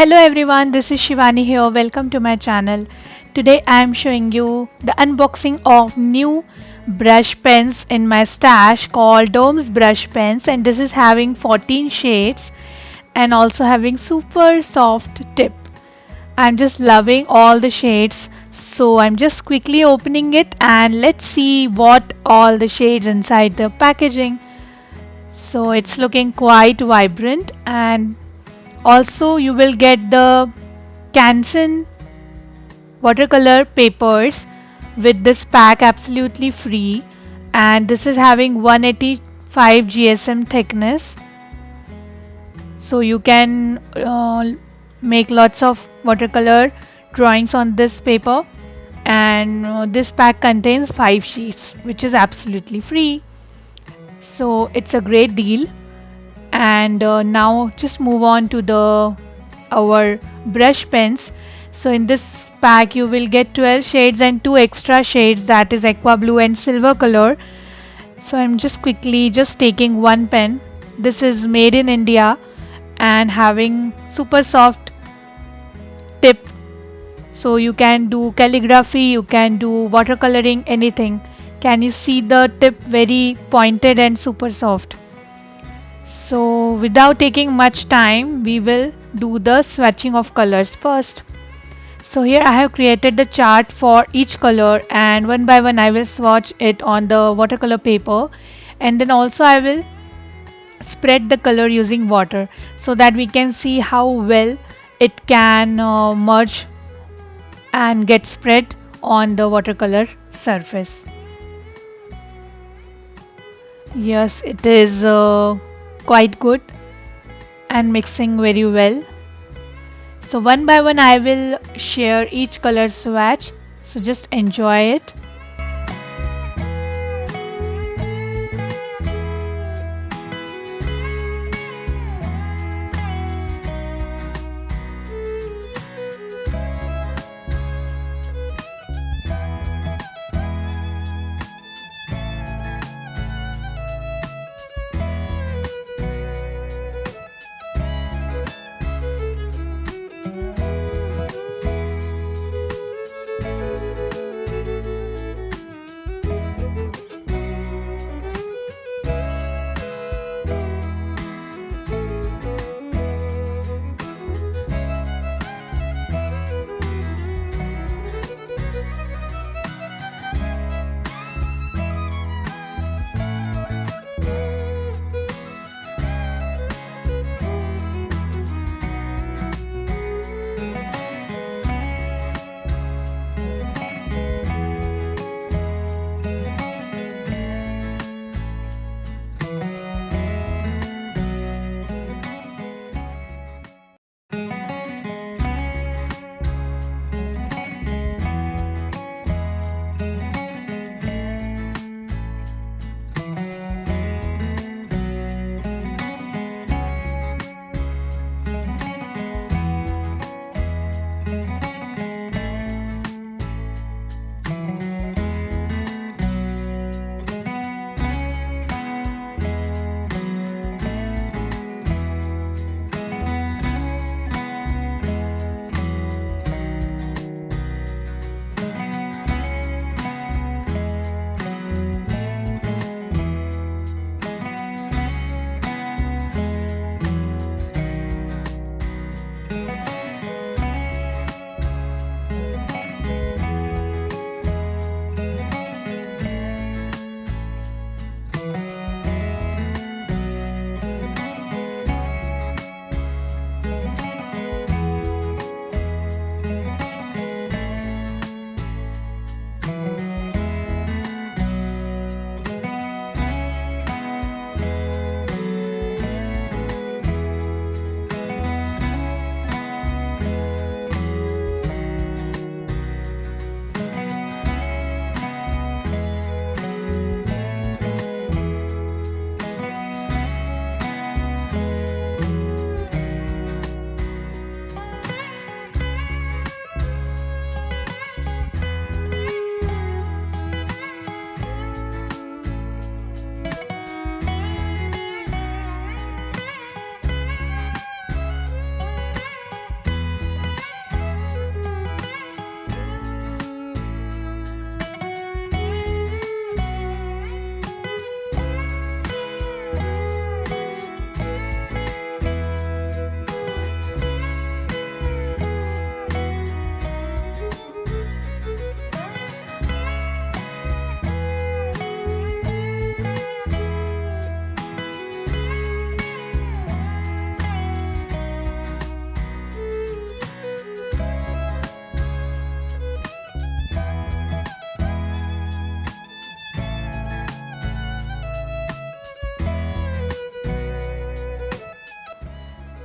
Hello everyone, this is Shivani here. Welcome to my channel. Today I am showing you the unboxing of new brush pens in my stash called Dome's brush pens, and this is having 14 shades and also having super soft tip. I'm just loving all the shades, so I'm just quickly opening it and let's see what all the shades inside the packaging. So it's looking quite vibrant, and also you will get the Canson watercolor papers with this pack absolutely free, and this is having 185 GSM thickness, so you can make lots of watercolor drawings on this paper. And this pack contains 5 sheets, which is absolutely free, so it's a great deal. And now just move on to the our brush pens. So in this pack you will get 12 shades and 2 extra shades, that is aqua blue and silver color. So I'm just quickly taking one pen. This is made in India and having super soft tip, so you can do calligraphy, you can do watercoloring, anything. Can you see the tip, very pointed and super soft? So without taking much time, we will do the swatching of colors first. So here I have created the chart for each color, and one by one I will swatch it on the watercolor paper, and then also I will spread the color using water so that we can see how well it can merge and get spread on the watercolor surface. Yes, it is quite good and mixing very well. So one by one I will share each color swatch, so just enjoy it.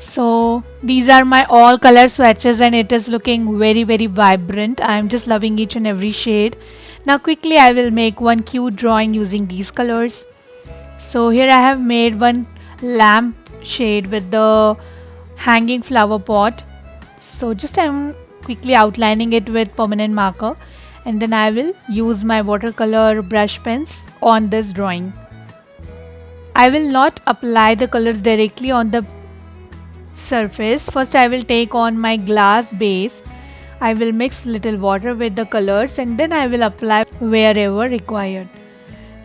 So these are my all color swatches and it is looking very vibrant. I am just loving each and every shade. Now quickly I will make one cute drawing using these colors. So here I have made one lamp shade with the hanging flower pot. So just I'm quickly outlining it with permanent marker, and then I will use my watercolor brush pens on this drawing. I will not apply the colors directly on the surface. First I will take on my glass base. I will mix little water with the colors and then I will apply wherever required.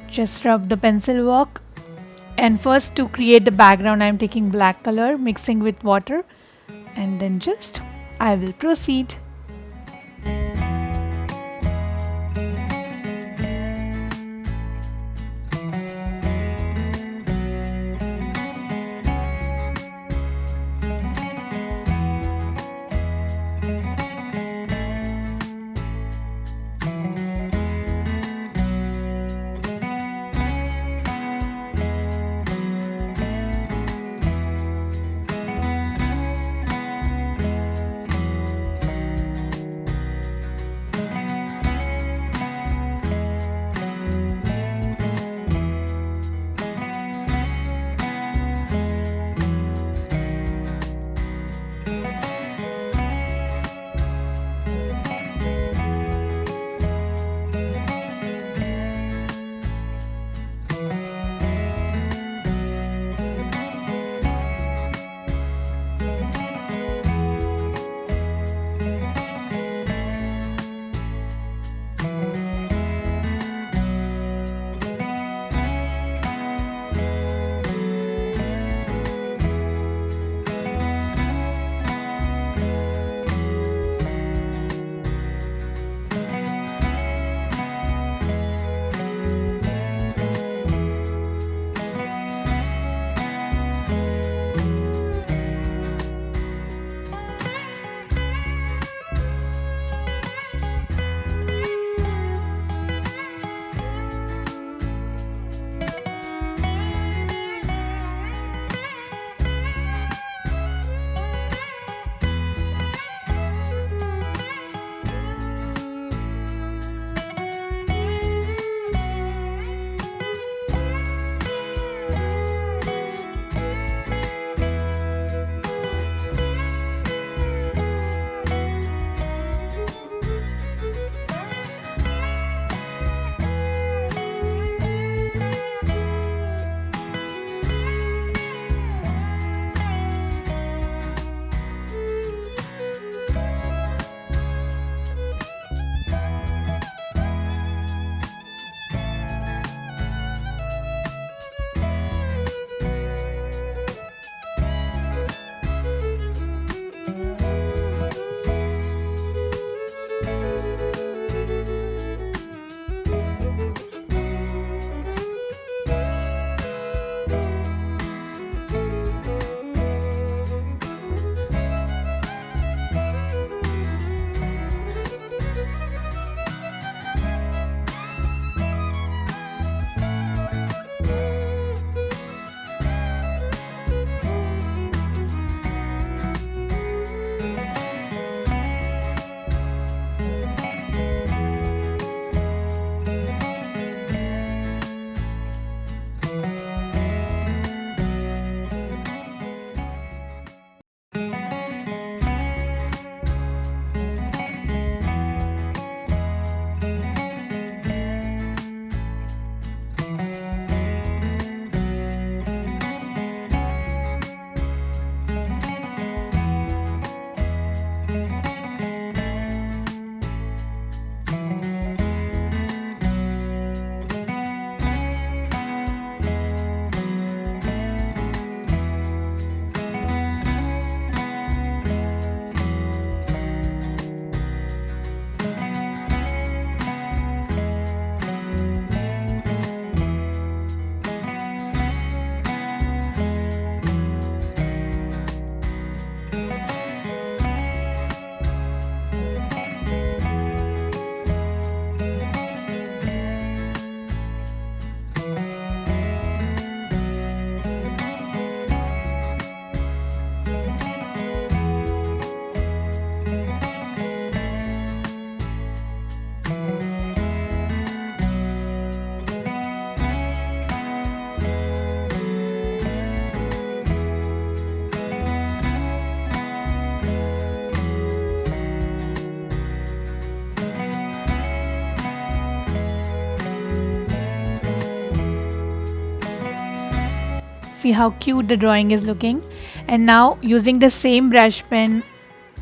Just rub the pencil work, and first to create the background I am taking black color mixing with water, and then just I will proceed. See how cute the drawing is looking. And now using the same brush pen,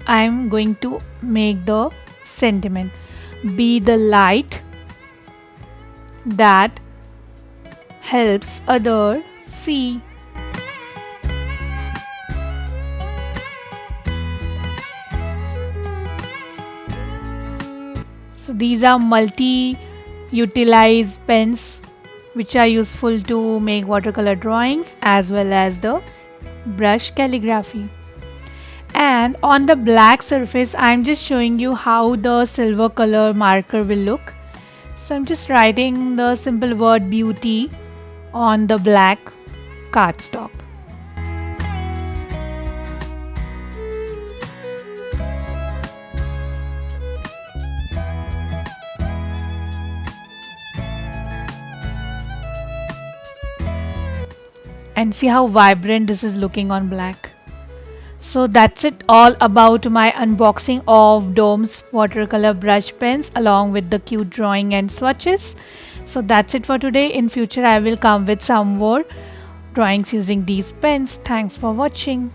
I'm going to make the sentiment. Be the light that helps other see. So these are multi-utilized pens which are useful to make watercolor drawings as well as the brush calligraphy. And on the black surface, I'm just showing you how the silver color marker will look. So I'm just writing the simple word beauty on the black cardstock. And see how vibrant this is looking on black. So that's it all about my unboxing of Dome's watercolor brush pens along with the cute drawing and swatches. So that's it for today. In future I will come with some more drawings using these pens. Thanks for watching.